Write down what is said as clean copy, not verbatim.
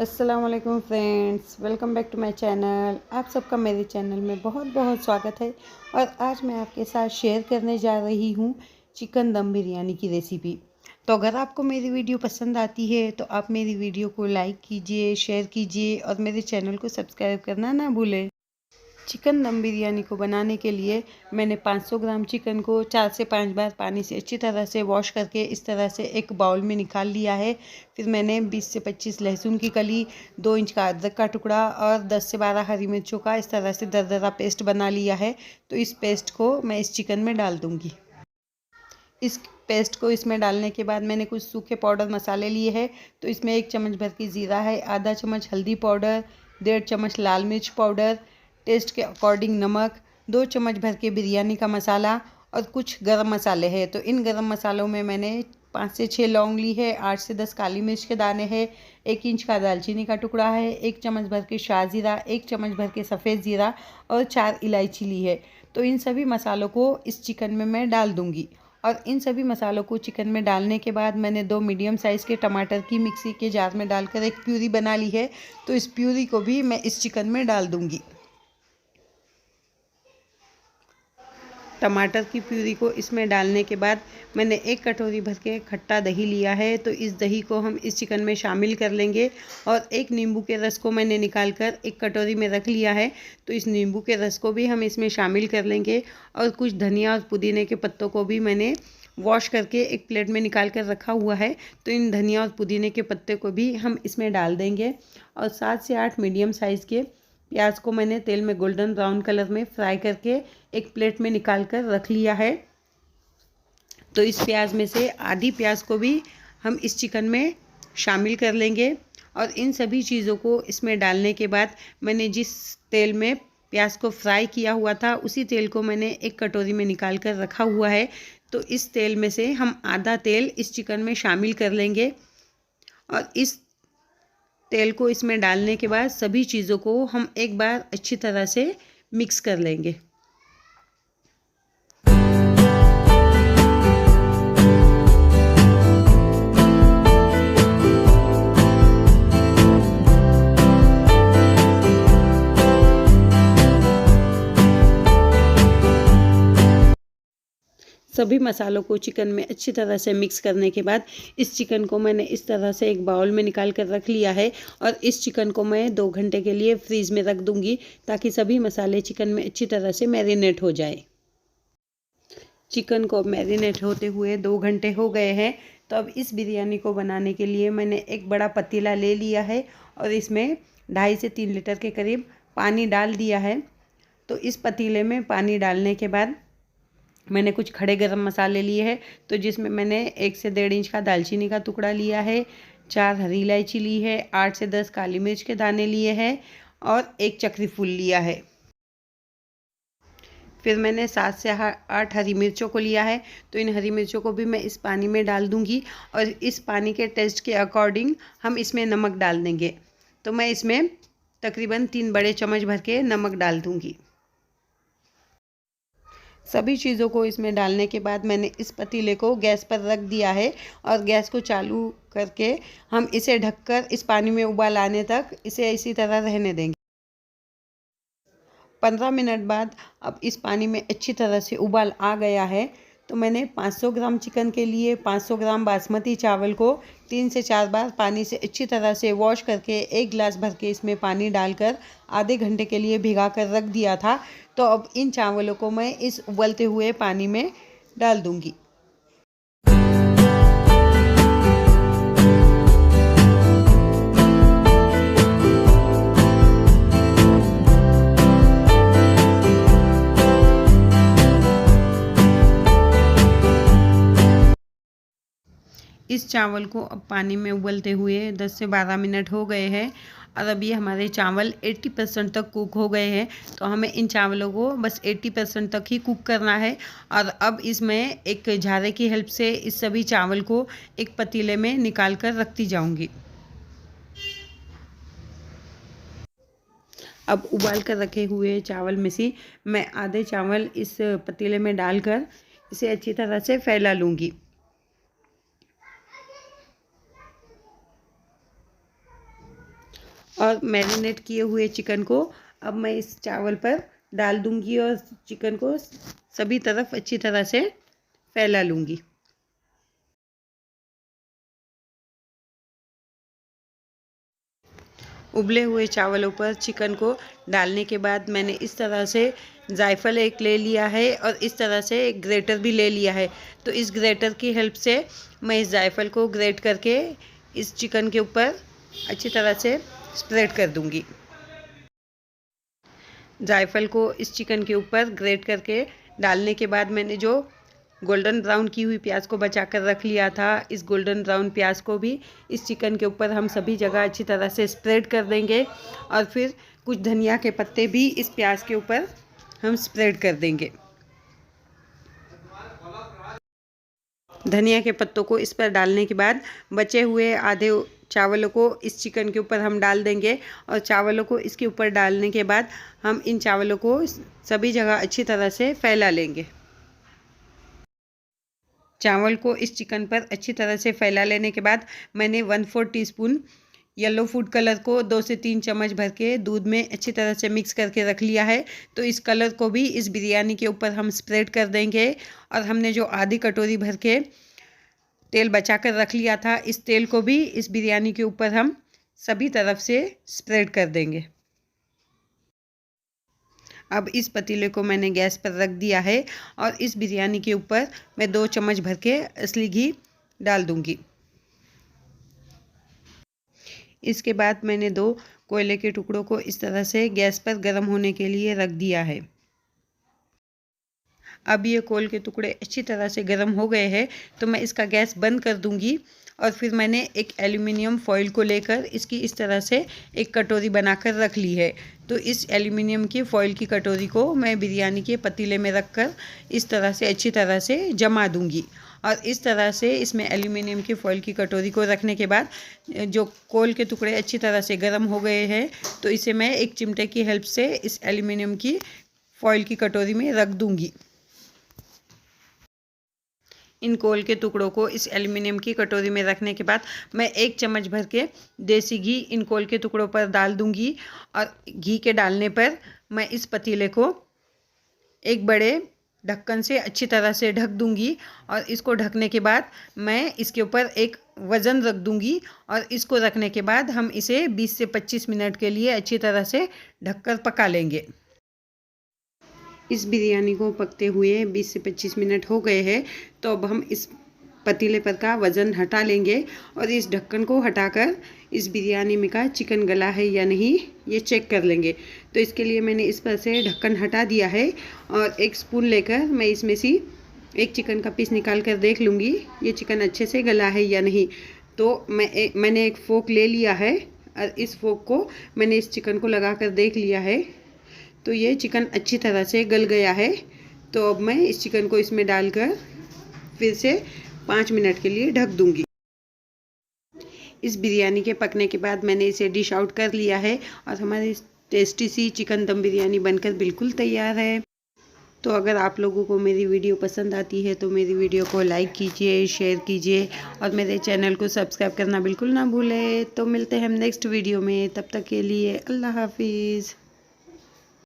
अस्सलाम वालेकुम friends, welcome back to my channel. आप सबका मेरे चैनल में बहुत बहुत स्वागत है। और आज मैं आपके साथ शेयर करने जा रही हूँ चिकन दम बिरयानी की रेसिपी। तो अगर आपको मेरी वीडियो पसंद आती है तो आप मेरी वीडियो को लाइक कीजिए, शेयर कीजिए और मेरे चैनल को सब्सक्राइब करना ना भूलें। चिकन दम बिरयानी को बनाने के लिए मैंने 500 ग्राम चिकन को 4 से 5 बार पानी से अच्छी तरह से वॉश करके इस तरह से एक बाउल में निकाल लिया है। फिर मैंने 20 से 25 लहसुन की कली, 2 इंच का अदरक का टुकड़ा और 10 से 12 हरी मिर्चों का इस तरह से दरदरा पेस्ट बना लिया है। तो इस पेस्ट को मैं इस चिकन में डाल दूँगी। इस पेस्ट को इसमें डालने के बाद मैंने कुछ सूखे पाउडर मसाले लिए हैं। तो इसमें 1 चम्मच भर की ज़ीरा है, आधा चम्मच हल्दी पाउडर, 1.5 चम्मच लाल मिर्च पाउडर, टेस्ट के अकॉर्डिंग नमक, 2 चम्मच भर के बिरयानी का मसाला और कुछ गरम मसाले हैं। तो इन गरम मसालों में मैंने 5 से 6 लौंग ली है, 8 से 10 काली मिर्च के दाने हैं, 1 इंच का दालचीनी का टुकड़ा है, 1 चम्मच भर के शाह ज़ीरा, 1 चम्मच भर के सफ़ेद ज़ीरा और 4 इलायची ली है। तो इन सभी मसालों को इस चिकन में मैं डाल दूँगी। और इन सभी मसालों को चिकन में डालने के बाद मैंने 2 मीडियम साइज़ के टमाटर की मिक्सी के जार में डालकर एक प्यूरी बना ली है। तो इस प्यूरी को भी मैं इस चिकन में डाल दूँगी। टमाटर की प्यूरी को इसमें डालने के बाद मैंने 1 कटोरी भर के खट्टा दही लिया है। तो इस दही को हम इस चिकन में शामिल कर लेंगे। और 1 नींबू के रस को मैंने निकाल कर एक कटोरी में रख लिया है। तो इस नींबू के रस को भी हम इसमें शामिल कर लेंगे। और कुछ धनिया और पुदीने के पत्तों को भी मैंने वॉश करके एक प्लेट में निकाल कर रखा हुआ है। तो इन धनिया और पुदीने के पत्ते को भी हम इसमें डाल देंगे। और 7 से 8 मीडियम साइज़ के प्याज को मैंने तेल में गोल्डन ब्राउन कलर में फ्राई करके एक प्लेट में निकाल कर रख लिया है। तो इस प्याज में से आधी प्याज को भी हम इस चिकन में शामिल कर लेंगे। और इन सभी चीज़ों को इसमें डालने के बाद मैंने जिस तेल में प्याज को फ्राई किया हुआ था उसी तेल को मैंने एक कटोरी में निकाल कर रखा हुआ है। तो इस तेल में से हम आधा तेल इस चिकन में शामिल कर लेंगे। और इस तेल को इसमें डालने के बाद सभी चीज़ों को हम एक बार अच्छी तरह से मिक्स कर लेंगे। सभी मसालों को चिकन में अच्छी तरह से मिक्स करने के बाद इस चिकन को मैंने इस तरह से एक बाउल में निकाल कर रख लिया है। और इस चिकन को मैं 2 घंटे के लिए फ्रीज़ में रख दूंगी ताकि सभी मसाले चिकन में अच्छी तरह से मैरिनेट हो जाए। चिकन को मैरिनेट होते हुए 2 घंटे हो गए हैं। तो अब इस बिरयानी को बनाने के लिए मैंने एक बड़ा पतीला ले लिया है और इसमें 2.5 से 3 लीटर के करीब पानी डाल दिया है। तो इस पतीले में पानी डालने के बाद मैंने कुछ खड़े गरम मसाले लिए हैं। तो जिसमें मैंने 1 से 1.5 इंच का दालचीनी का टुकड़ा लिया है, 4 हरी इलायची ली है, 8 से 10 काली मिर्च के दाने लिए हैं और 1 चक्री फूल लिया है। फिर मैंने 7 से 8 हरी मिर्चों को लिया है। तो इन हरी मिर्चों को भी मैं इस पानी में डाल दूंगी। और इस पानी के टेस्ट के अकॉर्डिंग हम इसमें नमक डाल देंगे। तो मैं इसमें तकरीबन 3 बड़े चम्मच भर के नमक डाल दूंगी। सभी चीज़ों को इसमें डालने के बाद मैंने इस पतीले को गैस पर रख दिया है। और गैस को चालू करके हम इसे ढककर इस पानी में उबाल आने तक इसे इसी तरह रहने देंगे। 15 मिनट बाद अब इस पानी में अच्छी तरह से उबाल आ गया है। तो मैंने 500 ग्राम चिकन के लिए 500 ग्राम बासमती चावल को 3 से 4 बार पानी से अच्छी तरह से वॉश करके 1 गिलास भर के इसमें पानी डालकर आधे घंटे के लिए भिगा कर रख दिया था। तो अब इन चावलों को मैं इस उबलते हुए पानी में डाल दूंगी। इस चावल को अब पानी में उबलते हुए 10 से 12 मिनट हो गए हैं। और अभी हमारे चावल 80% तक कुक हो गए हैं। तो हमें इन चावलों को बस 80% तक ही कुक करना है। और अब इसमें एक झारे की हेल्प से इस सभी चावल को एक पतीले में निकाल कर रखती जाऊंगी। अब उबाल कर रखे हुए चावल में से मैं आधे चावल इस पतीले में डालकर इसे अच्छी तरह से फैला लूँगी। और मैरिनेट किए हुए चिकन को अब मैं इस चावल पर डाल दूंगी और चिकन को सभी तरफ अच्छी तरह से फैला लूंगी। उबले हुए चावलों पर चिकन को डालने के बाद मैंने इस तरह से जायफल एक ले लिया है और इस तरह से एक ग्रेटर भी ले लिया है। तो इस ग्रेटर की हेल्प से मैं इस जायफल को ग्रेट करके इस चिकन के ऊपर अच्छी तरह से स्प्रेड कर दूंगी। जायफल को इस चिकन के ऊपर ग्रेट करके डालने के बाद मैंने जो गोल्डन ब्राउन की हुई प्याज को बचा कर रख लिया था, इस गोल्डन ब्राउन प्याज को भी इस चिकन के ऊपर हम सभी जगह अच्छी तरह से स्प्रेड कर देंगे और फिर कुछ धनिया के पत्ते भी इस प्याज के ऊपर हम स्प्रेड कर देंगे। धनिया के पत्तों को इस पर डालने के बाद बचे हुए आधे चावलों को इस चिकन के ऊपर हम डाल देंगे और चावलों को इसके ऊपर डालने के बाद हम इन चावलों को सभी जगह अच्छी तरह से फैला लेंगे। चावल को इस चिकन पर अच्छी तरह से फैला लेने के बाद मैंने 1/4 टीस्पून येलो फूड कलर को 2 से 3 चम्मच भर के दूध में अच्छी तरह से मिक्स करके रख लिया है। तो इस कलर को भी इस बिरयानी के ऊपर हम स्प्रेड कर देंगे और हमने जो आधी कटोरी भर के तेल बचा कर रख लिया था, इस तेल को भी इस बिरयानी के ऊपर हम सभी तरफ से स्प्रेड कर देंगे। अब इस पतीले को मैंने गैस पर रख दिया है और इस बिरयानी के ऊपर मैं 2 चम्मच भर के असली घी डाल दूंगी। इसके बाद मैंने 2 कोयले के टुकड़ों को इस तरह से गैस पर गर्म होने के लिए रख दिया है। अब ये कोयल के टुकड़े अच्छी तरह से गर्म हो गए हैं तो मैं इसका गैस बंद कर दूंगी और फिर मैंने एक एल्युमिनियम फॉइल को लेकर इसकी इस तरह से एक कटोरी बनाकर रख ली है। तो इस एल्युमिनियम की फॉइल की कटोरी को मैं बिरयानी के पतीले में रखकर इस तरह से अच्छी तरह से जमा दूंगी और इस तरह से इसमें एल्युमिनियम की फॉइल की कटोरी को रखने के बाद जो कोयल के टुकड़े अच्छी तरह से गर्म हो गए हैं तो इसे मैं एक चिमटे की हेल्प से इस एल्युमिनियम की फॉइल की कटोरी में रख दूंगी। इन कोयल के टुकड़ों को इस एल्युमिनियम की कटोरी में रखने के बाद मैं 1 चम्मच भर के देसी घी इन कोयल के टुकड़ों पर डाल दूंगी और घी के डालने पर मैं इस पतीले को एक बड़े ढक्कन से अच्छी तरह से ढक दूंगी और इसको ढकने के बाद मैं इसके ऊपर एक वज़न रख दूंगी और इसको रखने के बाद हम इसे 20 से 25 मिनट के लिए अच्छी तरह से ढककर पका लेंगे। इस बिरयानी को पकते हुए 20 से 25 मिनट हो गए हैं तो अब हम इस पतीले पर का वज़न हटा लेंगे और इस ढक्कन को हटाकर इस बिरयानी में का चिकन गला है या नहीं ये चेक कर लेंगे। तो इसके लिए मैंने इस पर से ढक्कन हटा दिया है और एक स्पून लेकर मैं इसमें से एक चिकन का पीस निकाल कर देख लूँगी ये चिकन अच्छे से गला है या नहीं। तो मैंने एक फोक ले लिया है और इस फोक को मैंने इस चिकन को लगा कर देख लिया है तो ये चिकन अच्छी तरह से गल गया है। तो अब मैं इस चिकन को इसमें डालकर फिर से 5 मिनट के लिए ढक दूंगी। इस बिरयानी के पकने के बाद मैंने इसे डिश आउट कर लिया है और हमारी टेस्टी सी चिकन दम बिरयानी बनकर बिल्कुल तैयार है। तो अगर आप लोगों को मेरी वीडियो पसंद आती है तो मेरी वीडियो को लाइक कीजिए, शेयर कीजिए और मेरे चैनल को सब्सक्राइब करना बिल्कुल ना भूलें। तो मिलते हैं हम नेक्स्ट वीडियो में, तब तक के लिए अल्लाह हाफिज़।